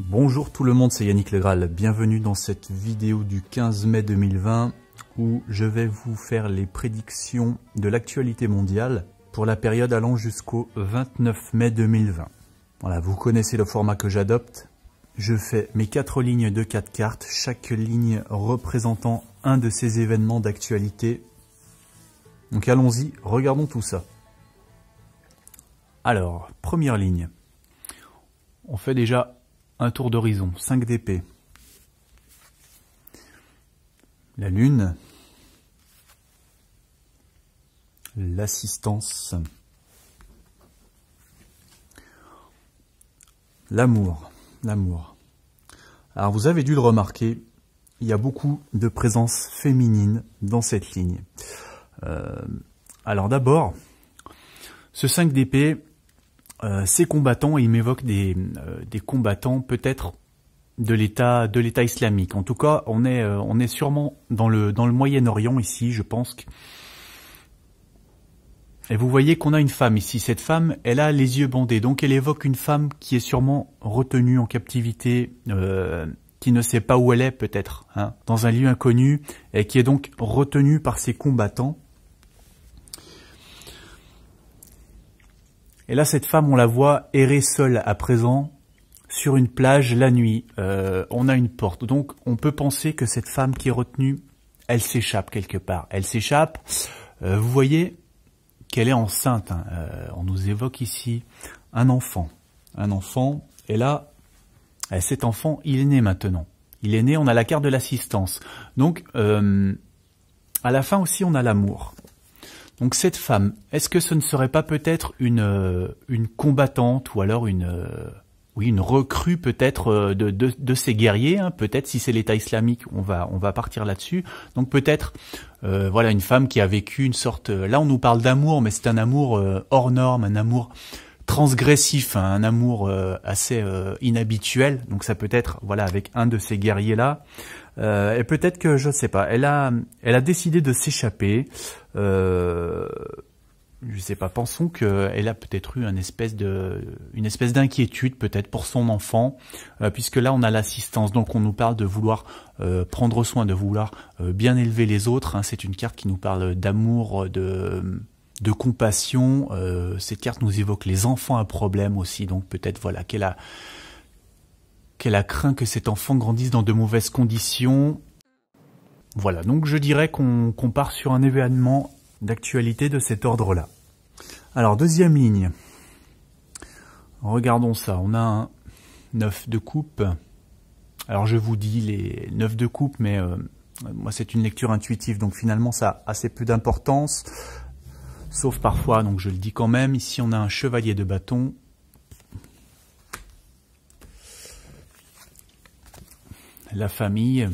Bonjour tout le monde, c'est Yannick Legral. Bienvenue dans cette vidéo du 15 mai 2020 où je vais vous faire les prédictions de l'actualité mondiale pour la période allant jusqu'au 29 mai 2020. Voilà, vous connaissez le format que j'adopte. Je fais mes 4 lignes de 4 cartes, chaque ligne représentant un de ces événements d'actualité. Donc allons-y, regardons tout ça. Alors, première ligne. On fait déjà un tour d'horizon, 5 d'épée. La lune. L'assistance. L'amour. L'amour. Alors vous avez dû le remarquer, il y a beaucoup de présence féminine dans cette ligne. Alors d'abord, ce 5 d'épée, ces combattants, ils m'évoquent des combattants peut-être de l'État islamique. En tout cas, on est sûrement dans le Moyen-Orient ici, je pense. Et vous voyez qu'on a une femme ici. Cette femme, elle a les yeux bandés. Donc elle évoque une femme qui est sûrement retenue en captivité, qui ne sait pas où elle est peut-être, hein, dans un lieu inconnu, et qui est donc retenue par ses combattants. Et là, cette femme, on la voit errer seule à présent sur une plage la nuit. On a une porte. Donc, on peut penser que cette femme qui est retenue, elle s'échappe quelque part. Elle s'échappe. Vous voyez qu'elle est enceinte. Hein. On nous évoque ici un enfant. Un enfant. Et là, cet enfant, il est né maintenant. Il est né, on a la carte de l'assistance. Donc, à la fin aussi, on a l'amour. Donc cette femme, est-ce que ce ne serait pas peut-être une combattante ou alors une recrue peut-être de ces guerriers, hein, peut-être si c'est l'État islamique, on va partir là-dessus. Donc peut-être voilà une femme qui a vécu une sorte. Là on nous parle d'amour, mais c'est un amour hors norme, un amour transgressif, hein, un amour assez inhabituel. Donc ça peut être voilà avec un de ces guerriers là. Et peut-être que, je sais pas, elle a décidé de s'échapper. Je sais pas, pensons qu'elle a peut-être eu une espèce d'inquiétude peut-être pour son enfant, puisque là on a l'assistance. Donc on nous parle de vouloir prendre soin, de vouloir bien élever les autres. Hein. C'est une carte qui nous parle d'amour, de compassion. Cette carte nous évoque les enfants à problème aussi. Donc peut-être voilà qu'elle a craint que cet enfant grandisse dans de mauvaises conditions. Voilà, donc je dirais qu'on part sur un événement d'actualité de cet ordre-là. Alors, deuxième ligne. Regardons ça, on a un 9 de coupe. Alors je vous dis les 9 de coupe, mais moi c'est une lecture intuitive, donc finalement ça a assez peu d'importance. Sauf parfois, donc je le dis quand même, ici on a un chevalier de bâton. La famille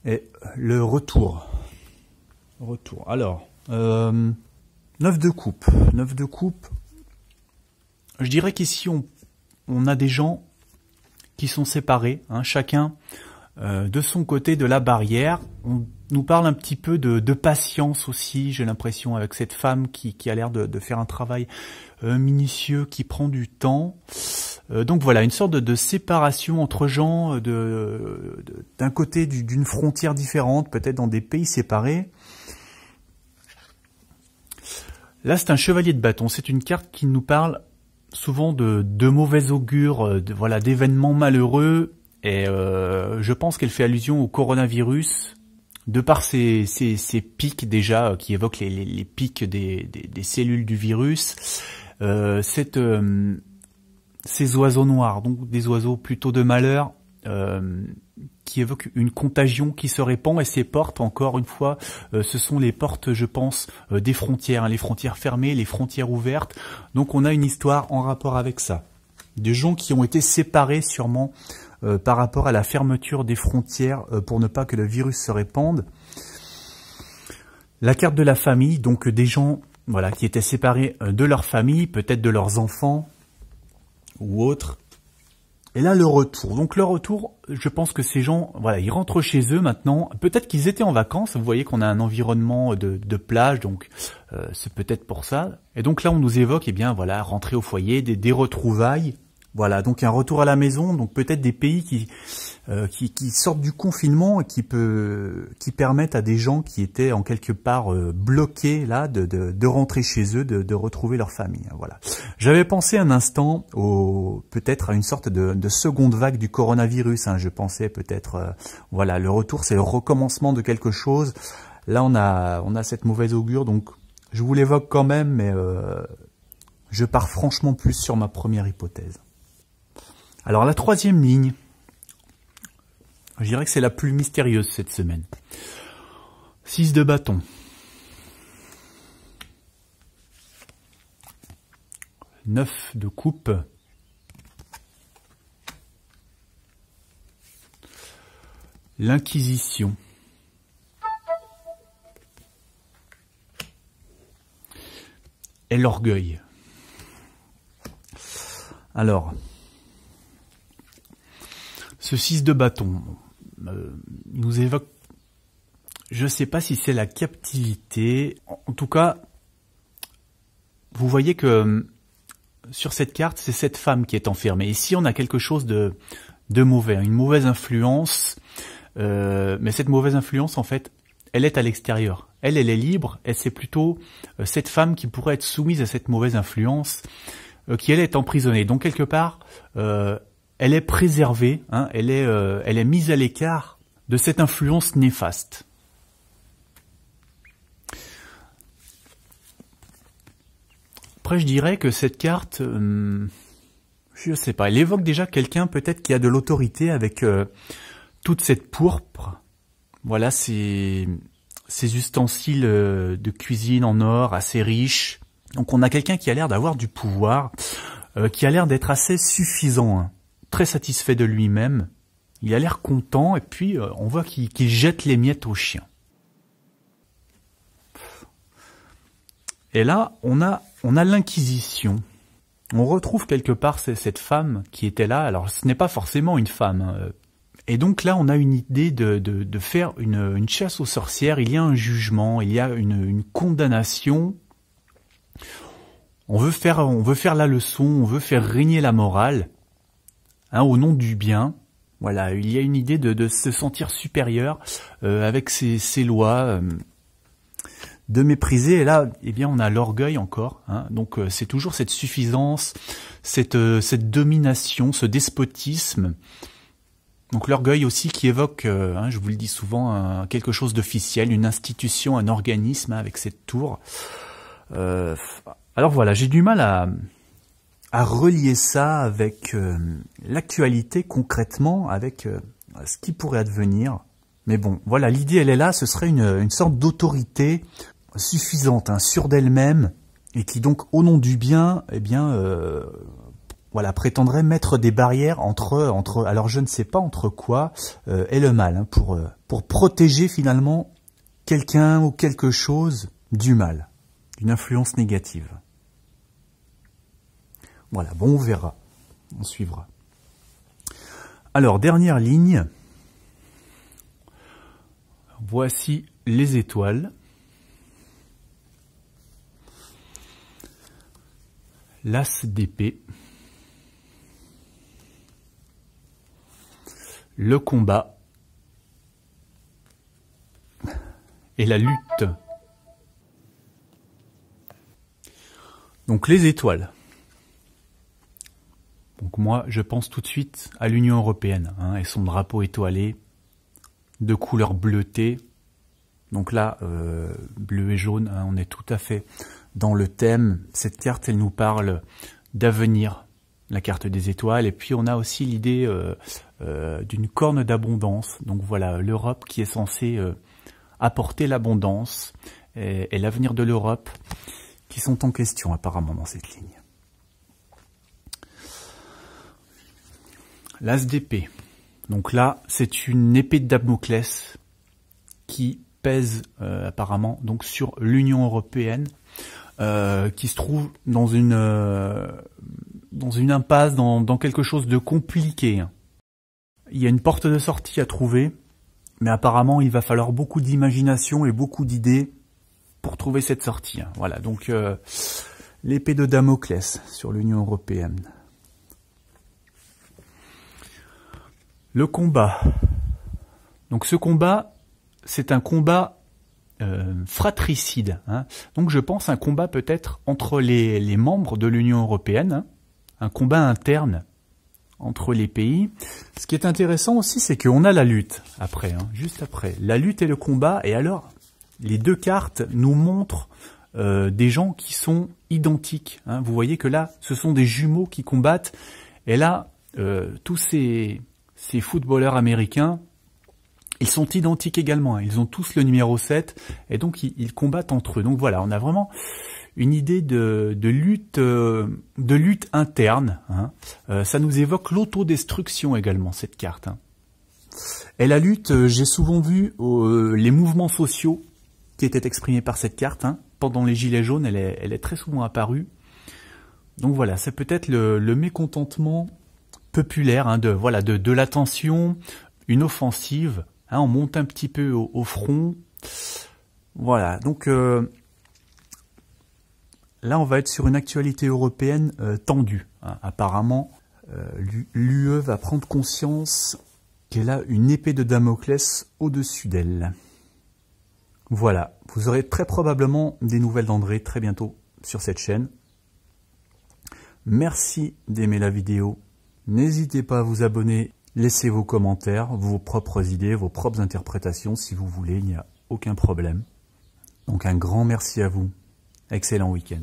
et le retour. Alors, 9 de coupe. 9 de coupe. Je dirais qu'ici, on a des gens qui sont séparés, hein, chacun de son côté de la barrière. On nous parle un petit peu de patience aussi, j'ai l'impression, avec cette femme qui a l'air de faire un travail minutieux, qui prend du temps. Donc voilà, une sorte de séparation entre gens d'un côté d'une frontière différente, peut-être dans des pays séparés. Là, c'est un chevalier de bâton. C'est une carte qui nous parle souvent de mauvais augure, d'événements malheureux. Et je pense qu'elle fait allusion au coronavirus, de par ces pics déjà, qui évoquent les pics des cellules du virus. Ces oiseaux noirs, donc des oiseaux plutôt de malheur, qui évoquent une contagion qui se répand, et ces portes, encore une fois, ce sont les portes, je pense, des frontières, hein, les frontières fermées, les frontières ouvertes. Donc on a une histoire en rapport avec ça. Des gens qui ont été séparés sûrement par rapport à la fermeture des frontières pour ne pas que le virus se répande. La carte de la famille, donc des gens voilà, qui étaient séparés de leur famille, peut-être de leurs enfants ou autres. Et là, le retour. Donc le retour, je pense que ces gens, voilà, ils rentrent chez eux maintenant. Peut-être qu'ils étaient en vacances. Vous voyez qu'on a un environnement de plage, donc c'est peut-être pour ça. Et donc là, on nous évoque, eh bien, voilà, rentrer au foyer, des retrouvailles. Voilà, donc un retour à la maison. Donc peut-être des pays qui sortent du confinement et qui permettent à des gens qui étaient en quelque part bloqués là de rentrer chez eux, de retrouver leur famille. Voilà. J'avais pensé un instant peut-être à une sorte de seconde vague du coronavirus. Je pensais peut-être voilà, le retour, c'est le recommencement de quelque chose. Là on a cette mauvaise augure, donc je vous l'évoque quand même, mais je pars franchement plus sur ma première hypothèse. Alors la troisième ligne, je dirais que c'est la plus mystérieuse cette semaine. 6 de bâton. Neuf de coupe. L'Inquisition. Et l'orgueil. Alors, ce 6 de bâton nous évoque, je ne sais pas si c'est la captivité, en tout cas, vous voyez que sur cette carte, c'est cette femme qui est enfermée. Ici, on a quelque chose de mauvais, une mauvaise influence, mais cette mauvaise influence, en fait, elle est à l'extérieur. Elle est libre, et c'est plutôt cette femme qui pourrait être soumise à cette mauvaise influence, qui elle est emprisonnée. Donc quelque part, elle est préservée, elle est mise à l'écart de cette influence néfaste. Après, je dirais que cette carte, je sais pas, elle évoque déjà quelqu'un peut-être qui a de l'autorité avec toute cette pourpre. Voilà, ces ustensiles de cuisine en or assez riches. Donc on a quelqu'un qui a l'air d'avoir du pouvoir, qui a l'air d'être assez suffisant, très satisfait de lui-même. Il a l'air content et puis on voit qu'il jette les miettes aux chiens. Et là, on a l'Inquisition. On retrouve quelque part cette femme qui était là. Alors, ce n'est pas forcément une femme. Et donc là, on a une idée de faire une chasse aux sorcières. Il y a un jugement, il y a une condamnation. On veut faire la leçon, on veut faire régner la morale, au nom du bien. Voilà, il y a une idée de se sentir supérieur avec ces lois. De mépriser, et là, eh bien, on a l'orgueil encore, donc c'est toujours cette suffisance, cette domination, ce despotisme. Donc l'orgueil aussi qui évoque, je vous le dis souvent, quelque chose d'officiel, une institution, un organisme avec cette tour. Alors voilà, j'ai du mal à relier ça avec l'actualité concrètement, avec ce qui pourrait advenir. Mais bon, voilà, l'idée elle est là, ce serait une sorte d'autorité suffisante, sûre d'elle-même, et qui donc, au nom du bien, eh bien, voilà, prétendrait mettre des barrières entre, alors je ne sais pas entre quoi et le mal, pour protéger finalement quelqu'un ou quelque chose du mal, d'une influence négative. Voilà, bon, on verra, on suivra. Alors, dernière ligne. Voici les étoiles. L'as d'épée. Le combat. Et la lutte. Donc les étoiles. Donc moi, je pense tout de suite à l'Union européenne, et son drapeau étoilé, de couleur bleutée. Donc là, bleu et jaune, on est tout à fait dans le thème. Cette carte, elle nous parle d'avenir, la carte des étoiles. Et puis on a aussi l'idée d'une corne d'abondance. Donc voilà, l'Europe qui est censée apporter l'abondance et l'avenir de l'Europe qui sont en question apparemment dans cette ligne. L'as d'épée. Donc là, c'est une épée de Damoclès qui pèse apparemment donc sur l'Union européenne, qui se trouve dans dans une impasse, dans quelque chose de compliqué. Il y a une porte de sortie à trouver, mais apparemment il va falloir beaucoup d'imagination et beaucoup d'idées pour trouver cette sortie. Voilà, donc l'épée de Damoclès sur l'Union européenne. Le combat. Donc ce combat, c'est un combat fratricide. Donc je pense un combat peut-être entre les membres de l'Union européenne, un combat interne entre les pays. Ce qui est intéressant aussi, c'est qu'on a la lutte après, juste après. La lutte et le combat, et alors les deux cartes nous montrent des gens qui sont identiques. Vous voyez que là, ce sont des jumeaux qui combattent, et là, tous ces footballeurs américains, ils sont identiques également, ils ont tous le numéro 7, et donc ils combattent entre eux. Donc voilà, on a vraiment une idée de lutte interne. Ça nous évoque l'autodestruction également, cette carte. Et la lutte, j'ai souvent vu les mouvements sociaux qui étaient exprimés par cette carte. Pendant les Gilets jaunes, elle est très souvent apparue. Donc voilà, c'est peut-être le mécontentement populaire de la tension, une offensive. On monte un petit peu au front. Voilà, donc là on va être sur une actualité européenne tendue. Apparemment, l'UE va prendre conscience qu'elle a une épée de Damoclès au-dessus d'elle. Voilà, vous aurez très probablement des nouvelles d'André très bientôt sur cette chaîne. Merci d'aimer la vidéo. N'hésitez pas à vous abonner, laissez vos commentaires, vos propres idées, vos propres interprétations si vous voulez, il n'y a aucun problème. Donc un grand merci à vous. Excellent week-end.